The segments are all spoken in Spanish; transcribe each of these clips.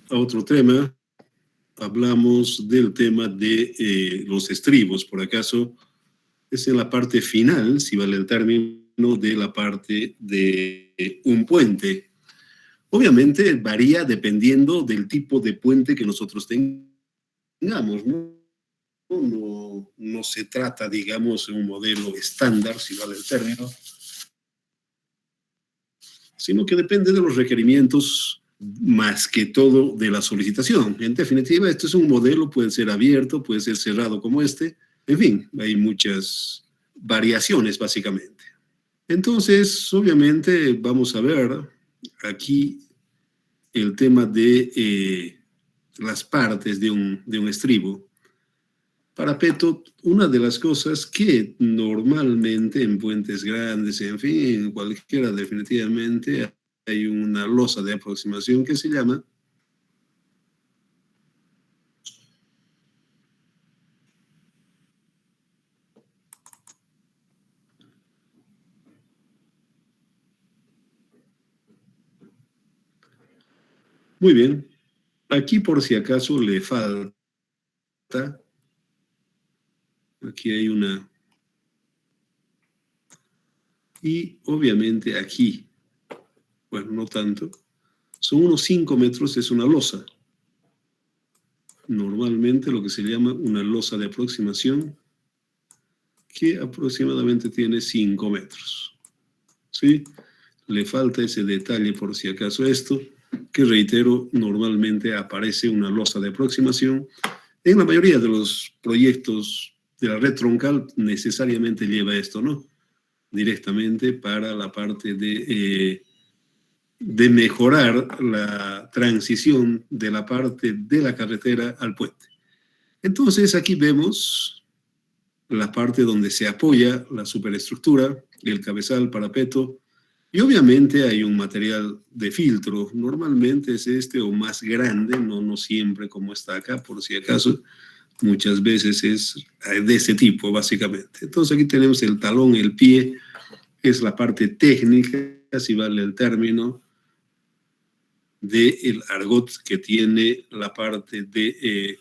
a otro tema. Hablamos del tema de los estribos, por acaso es en la parte final, si vale el término, de la parte de un puente. Obviamente varía dependiendo del tipo de puente que nosotros tengamos, ¿no? No se trata, digamos, de un modelo estándar, si vale el término, sino que depende de los requerimientos más que todo de la solicitación. En definitiva, este es un modelo, puede ser abierto, puede ser cerrado como este, en fin, hay muchas variaciones básicamente. Entonces, obviamente, vamos a ver aquí el tema de las partes de un estribo. Parapeto, una de las cosas que normalmente en puentes grandes, en fin, en cualquiera definitivamente, hay una losa de aproximación que se llama muy bien. Aquí por si acaso le falta, aquí hay una, y obviamente aquí, bueno, no tanto, son unos 5 metros, es una losa. Normalmente lo que se llama una losa de aproximación que aproximadamente tiene 5 metros. ¿Sí? Le falta ese detalle por si acaso esto, que reitero, normalmente aparece una losa de aproximación. En la mayoría de los proyectos de la red troncal necesariamente lleva esto, ¿no? Directamente para la parte de mejorar la transición de la parte de la carretera al puente. Entonces aquí vemos la parte donde se apoya la superestructura, el cabezal, parapeto, y obviamente hay un material de filtro. Normalmente es este o más grande, no siempre como está acá, por si acaso. Muchas veces es de ese tipo, básicamente. Entonces aquí tenemos el talón, el pie, es la parte técnica, si vale el término, del argot que tiene la parte de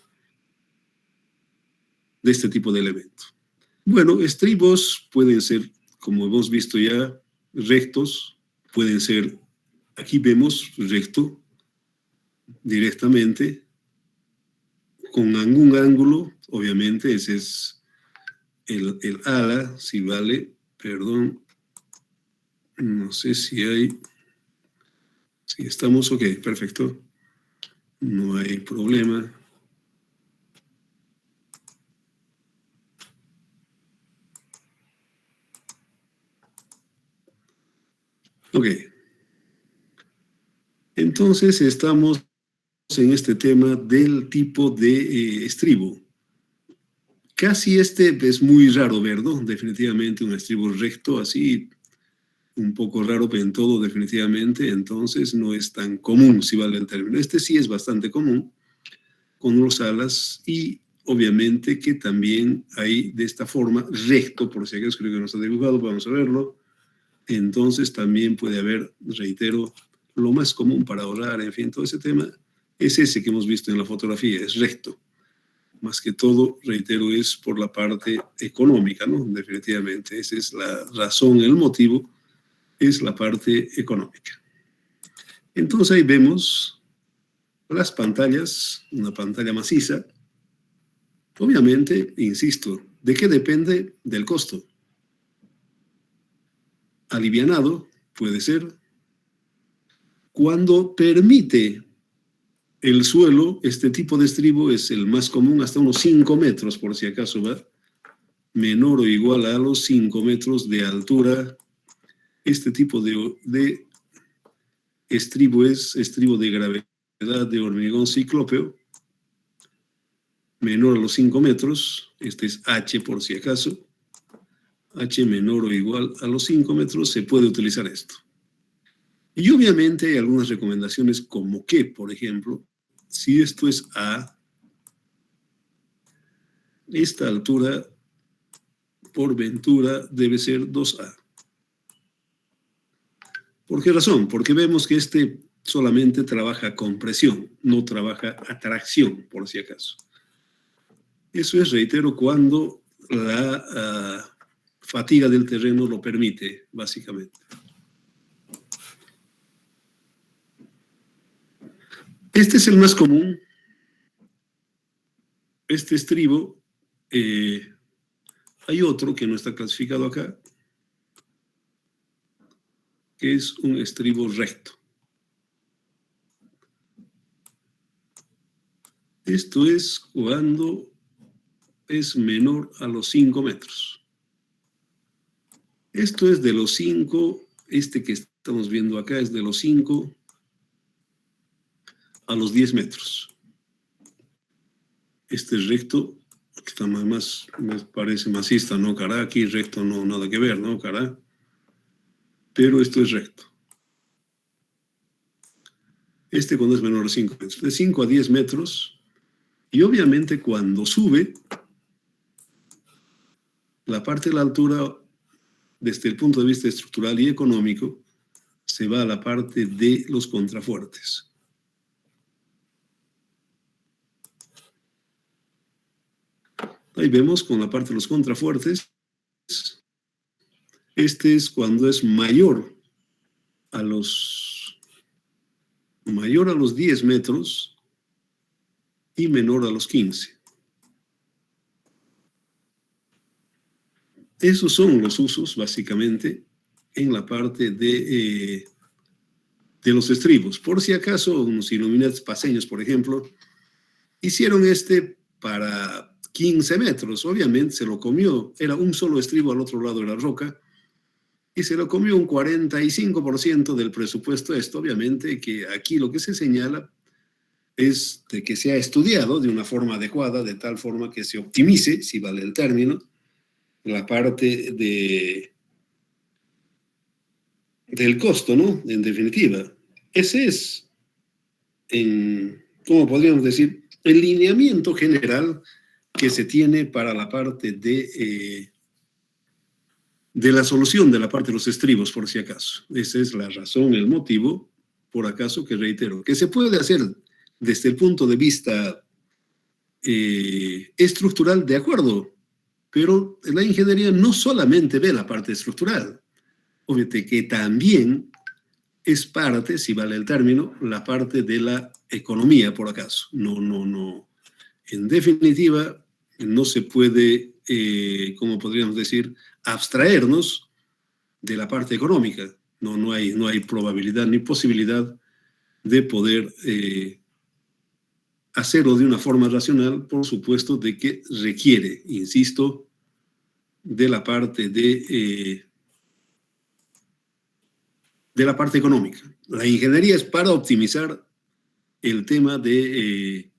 este tipo de elemento. Bueno, estribos pueden ser, como hemos visto ya, rectos, pueden ser, aquí vemos recto directamente, con algún ángulo, obviamente ese es el ala, si vale, perdón, no sé si hay, si estamos ok, perfecto, no hay problema. Ok, entonces estamos en este tema del tipo de estribo. Casi este es muy raro ver, ¿no? Definitivamente un estribo recto así, un poco raro en todo definitivamente, entonces no es tan común, si vale el término. Este sí es bastante común, con los alas, y obviamente que también hay de esta forma, recto, por si acaso creo que no está dibujado, vamos a verlo. Entonces también puede haber, reitero, lo más común para ahorrar, en fin, todo ese tema, es ese que hemos visto en la fotografía, es recto. Más que todo, reitero, es por la parte económica, ¿no? Definitivamente, esa es la razón, el motivo, es la parte económica. Entonces ahí vemos las pantallas, una pantalla maciza. Obviamente, insisto, ¿de qué depende? Del costo. Alivianado puede ser cuando permite el suelo, este tipo de estribo es el más común, hasta unos 5 metros, por si acaso va, menor o igual a los 5 metros de altura. Este tipo de estribo es estribo de gravedad de hormigón ciclópeo, menor a los 5 metros, este es H por si acaso, H menor o igual a los 5 metros, se puede utilizar esto. Y obviamente hay algunas recomendaciones como que, por ejemplo, si esto es A, esta altura por ventura debe ser 2A. ¿Por qué razón? Porque vemos que este solamente trabaja con presión, no trabaja a tracción, por si acaso. Eso es, reitero, cuando la fatiga del terreno lo permite, básicamente. Este es el más común. Este estribo, hay otro que no está clasificado acá, que es un estribo recto. Esto es cuando es menor a los 5 metros. Esto es de los 5, este que estamos viendo acá es de los 5 a los 10 metros. Este es recto, que está más, me parece masista, ¿no, cará? Aquí recto no, nada que ver, ¿no, cará? Pero esto es recto. Este cuando es menor a 5 metros. De 5 a 10 metros, y obviamente cuando sube, la parte de la altura, desde el punto de vista estructural y económico, se va a la parte de los contrafuertes. Ahí vemos con la parte de los contrafuertes, este es cuando es mayor a los 10 metros y menor a los 15. Esos son los usos, básicamente, en la parte de los estribos. Por si acaso, unos iluminados paseños, por ejemplo, hicieron este para 15 metros. Obviamente se lo comió. Era un solo estribo al otro lado de la roca y se lo comió un 45% del presupuesto. Esto, obviamente, que aquí lo que se señala es de que se ha estudiado de una forma adecuada, de tal forma que se optimice, si vale el término, la parte del costo, ¿no? En definitiva. Ese es, ¿cómo podríamos decir? El lineamiento general que se tiene para la parte de la solución de la parte de los estribos, por si acaso. Esa es la razón, el motivo, por acaso, que reitero, que se puede hacer desde el punto de vista estructural, de acuerdo, pero la ingeniería no solamente ve la parte estructural, obviamente que también es parte, si vale el término, la parte de la economía, por acaso. No. En definitiva, no se puede, como podríamos decir, abstraernos de la parte económica. No hay probabilidad ni posibilidad de poder hacerlo de una forma racional, por supuesto, de que requiere, insisto, de la parte de la parte económica. La ingeniería es para optimizar el tema de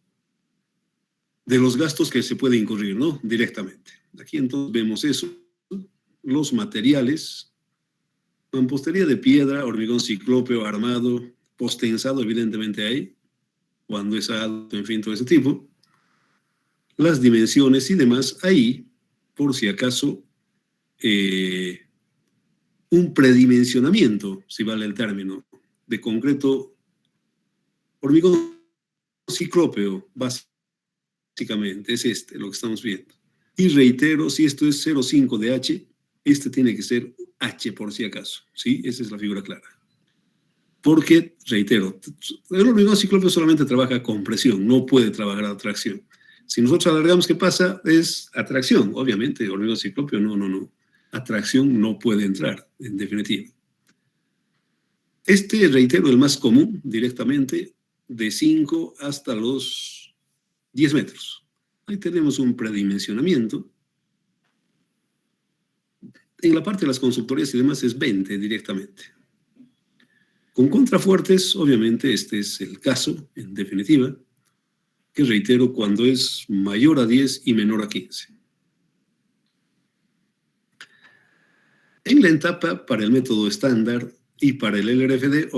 los gastos que se puede incurrir, ¿no? Directamente. Aquí entonces vemos eso, los materiales, mampostería de piedra, hormigón ciclópeo, armado, postensado, evidentemente hay, cuando es alto, en fin, todo ese tipo. Las dimensiones y demás, ahí, por si acaso, un predimensionamiento, si vale el término, de concreto, hormigón ciclópeo, básicamente, es lo que estamos viendo. Y reitero, si esto es 0,5 de H, este tiene que ser H por si acaso, ¿sí? Esa es la figura clara. Porque, reitero, el hormigón ciclópeo solamente trabaja con presión, no puede trabajar a tracción. Si nosotros alargamos, ¿qué pasa? Es atracción, obviamente, el hormigón ciclópeo no. Atracción no puede entrar, en definitiva. Este, reitero, el más común, directamente, de 5 hasta los 10 metros. Ahí tenemos un predimensionamiento. En la parte de las consultorías y demás es 20 directamente. Con contrafuertes, obviamente, este es el caso, en definitiva, que reitero, cuando es mayor a 10 y menor a 15. En la etapa para el método estándar y para el LRFD,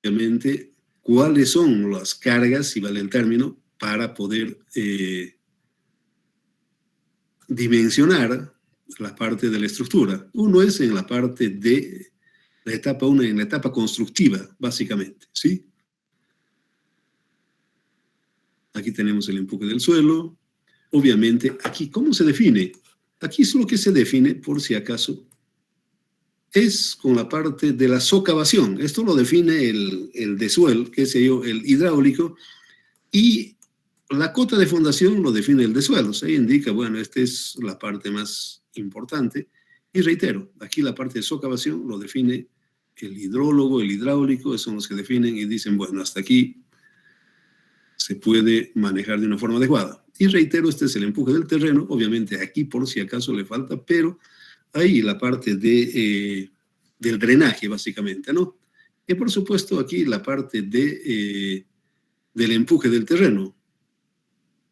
obviamente, cuáles son las cargas, si vale el término, para poder dimensionar la parte de la estructura. Uno es en la parte de La etapa 1 en la etapa constructiva, básicamente, ¿sí? Aquí tenemos el empuje del suelo. Obviamente, aquí, ¿cómo se define? Aquí es lo que se define, por si acaso, es con la parte de la socavación. Esto lo define el de suelo, qué sé yo, el hidráulico, y la cota de fundación lo define el de suelos. Ahí indica, bueno, esta es la parte más importante. Y reitero, aquí la parte de socavación lo define el hidrólogo, el hidráulico, esos son los que definen y dicen, bueno, hasta aquí se puede manejar de una forma adecuada. Y reitero, este es el empuje del terreno. Obviamente aquí por si acaso le falta, pero ahí la parte del drenaje, básicamente, ¿no? Y por supuesto aquí la parte del empuje del terreno.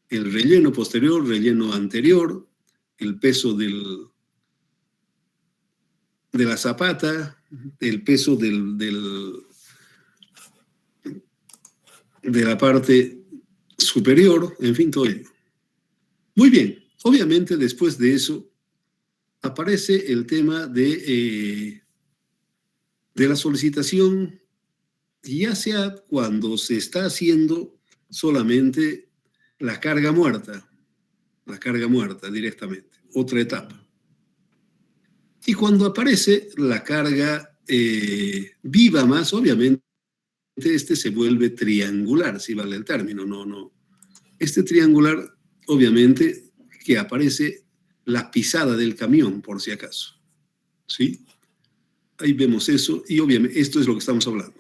El relleno posterior, relleno anterior, el peso de la zapata, el peso de la parte superior, en fin, todo ello. Muy bien, obviamente después de eso aparece el tema de la solicitación, ya sea cuando se está haciendo solamente la carga muerta directamente, otra etapa. Y cuando aparece la carga viva más, obviamente, este se vuelve triangular, si vale el término, no. Este triangular, obviamente, que aparece la pisada del camión, por si acaso. ¿Sí? Ahí vemos eso, y obviamente esto es lo que estamos hablando.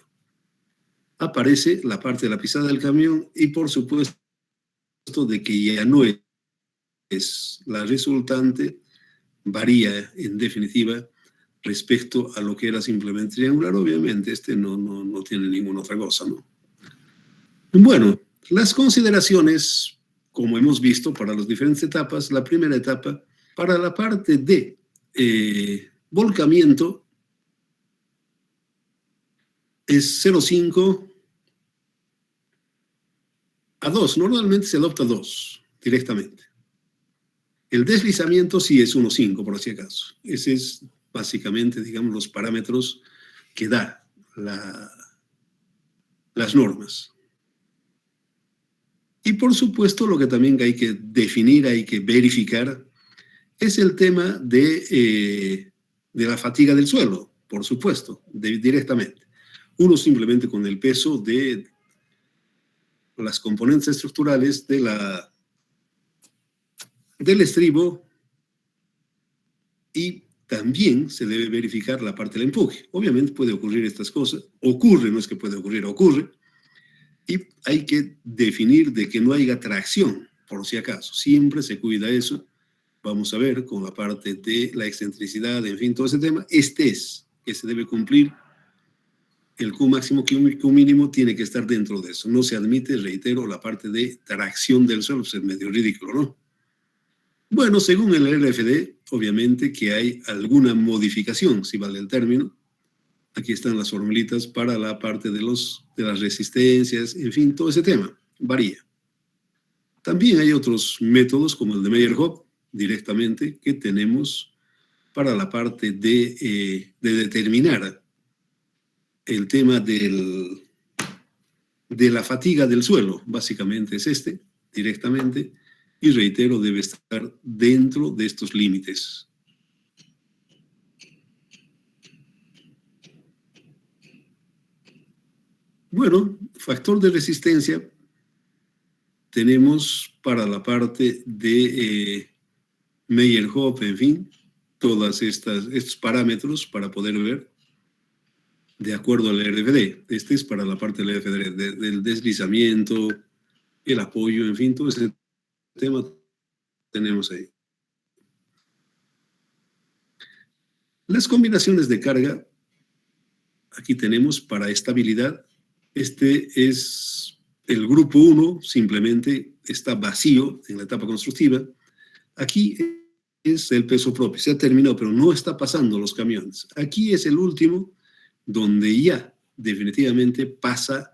Aparece la parte de la pisada del camión, y por supuesto de que ya no es la resultante, varía en definitiva respecto a lo que era simplemente triangular. Obviamente este no tiene ninguna otra cosa, ¿no? Bueno, las consideraciones, como hemos visto, para las diferentes etapas. La primera etapa, para la parte de volcamiento, es 0,5 a 2. Normalmente se adopta 2 directamente. El deslizamiento sí es 1,5, por si acaso. Ese es básicamente, digamos, los parámetros que da las normas. Y por supuesto, lo que también hay que definir, hay que verificar, es el tema de la fatiga del suelo, por supuesto, directamente. Uno simplemente con el peso de las componentes estructurales del estribo, y también se debe verificar la parte del empuje. Obviamente puede ocurrir estas cosas, ocurre, no es que puede ocurrir, ocurre, y hay que definir de que no haya tracción, por si acaso. Siempre se cuida eso. Vamos a ver con la parte de la excentricidad, en fin, todo ese tema. Este es que se debe cumplir. El Q máximo, Q mínimo tiene que estar dentro de eso. No se admite, reitero, la parte de tracción del suelo, pues es medio ridículo, ¿no? Bueno, según el RFD, obviamente que hay alguna modificación, si vale el término. Aquí están las formulitas para la parte de las resistencias, en fin, todo ese tema varía. También hay otros métodos como el de Meyerhof, directamente, que tenemos para la parte de determinar el tema de la fatiga del suelo. Básicamente es este, directamente, y reitero, debe estar dentro de estos límites. Bueno, factor de resistencia tenemos para la parte de Meyerhof, en fin, todos estos parámetros para poder ver de acuerdo al RFD. Este es para la parte del RFD, del deslizamiento, el apoyo, en fin, todo ese tema tenemos ahí. Las combinaciones de carga, aquí tenemos para estabilidad. Este es el grupo 1, simplemente está vacío en la etapa constructiva. Aquí es el peso propio, se ha terminado, pero no está pasando los camiones. Aquí es el último, donde ya definitivamente pasa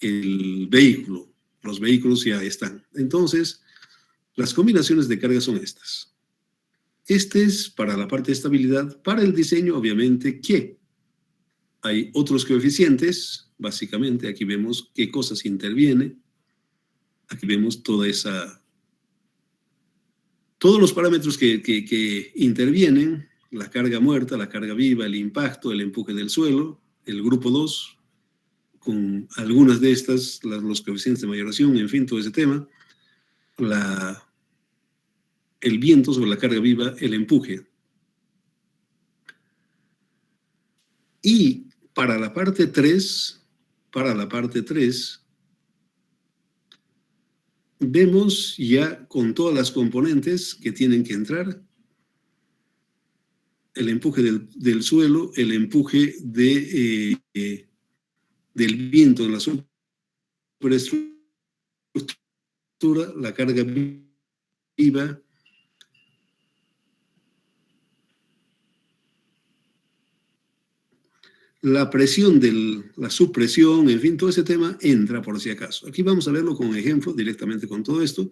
el vehículo. Los vehículos ya están. Entonces, las combinaciones de carga son estas. Este es para la parte de estabilidad. Para el diseño, obviamente, que Hay otros coeficientes, básicamente, aquí vemos qué cosas intervienen. Aquí vemos todos los parámetros que intervienen, la carga muerta, la carga viva, el impacto, el empuje del suelo, el grupo 2, con algunas de estas, los coeficientes de mayoración, en fin, todo ese tema, el viento sobre la carga viva, el empuje. Y para la parte 3, vemos ya con todas las componentes que tienen que entrar, el empuje del suelo, el empuje del viento en la superestructura, la carga viva, la presión la subpresión, en fin, todo ese tema entra por si acaso. Aquí vamos a verlo con ejemplo directamente con todo esto.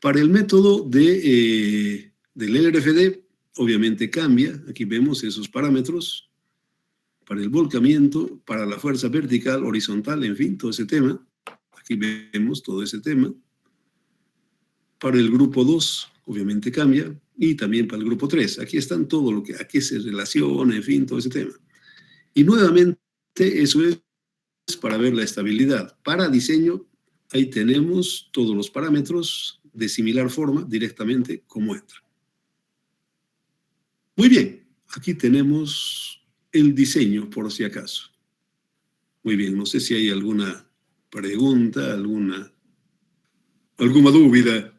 Para el método del LRFD, obviamente cambia. Aquí vemos esos parámetros. Para el volcamiento, para la fuerza vertical, horizontal, en fin, todo ese tema. Aquí vemos todo ese tema. Para el grupo 2, obviamente cambia. Y también para el grupo 3. Aquí están todo lo que, a qué se relaciona, en fin, todo ese tema. Y nuevamente, eso es para ver la estabilidad. Para diseño, ahí tenemos todos los parámetros de similar forma directamente como entra. Muy bien, aquí tenemos el diseño, por si acaso. Muy bien, no sé si hay alguna pregunta, alguna dúvida.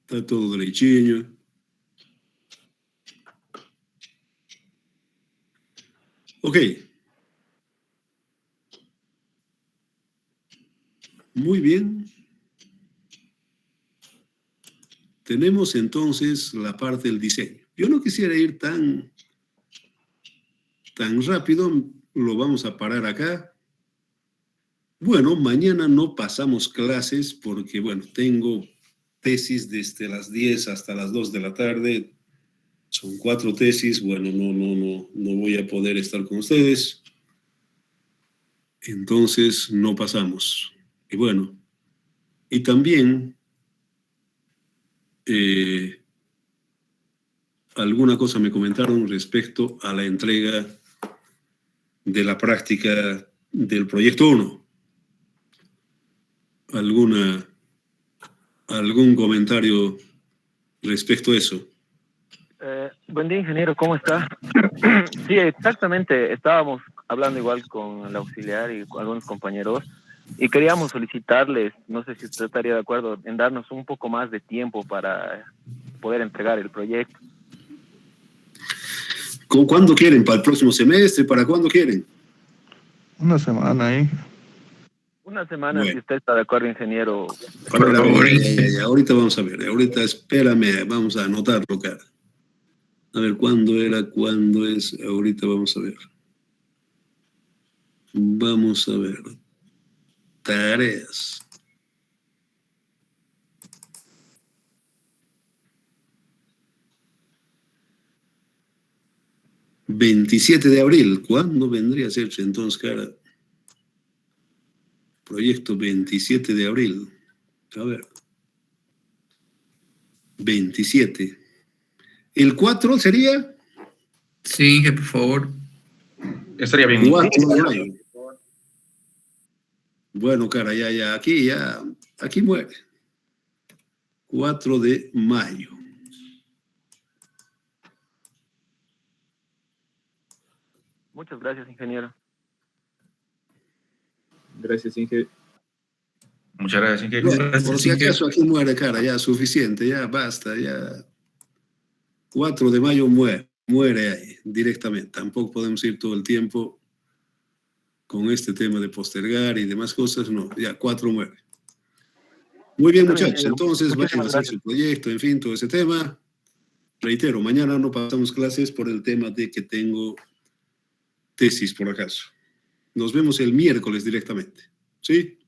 Está todo derechinho. Ok. Muy bien. Tenemos entonces la parte del diseño. Yo no quisiera ir tan rápido, lo vamos a parar acá. Bueno, mañana no pasamos clases porque, bueno, tengo tesis desde las 10 hasta las 2 de la tarde. Son 4 tesis, bueno, no voy a poder estar con ustedes. Entonces, no pasamos. Y bueno, y también alguna cosa me comentaron respecto a la entrega de la práctica del proyecto 1. ¿Algún comentario respecto a eso? Buen día, ingeniero, ¿cómo está? Sí, exactamente, estábamos hablando igual con el auxiliar y con algunos compañeros y queríamos solicitarles, no sé si usted estaría de acuerdo, en darnos un poco más de tiempo para poder entregar el proyecto. ¿Cuándo quieren? ¿Para el próximo semestre? ¿Para cuándo quieren? Una semana ahí. Una semana, Bueno. si usted está de acuerdo, ingeniero. A ver, ahorita vamos a ver. Ahorita espérame, vamos a anotarlo, cara. A ver, ¿cuándo es? Ahorita vamos a ver. Vamos a ver. Tareas. ...27 de abril. ¿Cuándo vendría a ser entonces, cara? Proyecto 27 de abril. A ver. 27. ¿El 4 sería? Sí, por favor. Estaría bien. 4 de mayo. Bueno, cara, aquí muere. 4 de mayo. Muchas gracias, ingeniero. Gracias, Inge. Muchas gracias, Inge. Bueno, por si acaso aquí muere, cara, ya suficiente, ya basta, ya. 4 de mayo muere ahí directamente. Tampoco podemos ir todo el tiempo con este tema de postergar y demás cosas, no, ya 4 muere. Muy bien, muchachos, entonces vayan a hacer su proyecto, en fin, todo ese tema. Reitero, mañana no pasamos clases por el tema de que tengo tesis, por acaso. Nos vemos el miércoles directamente, ¿sí?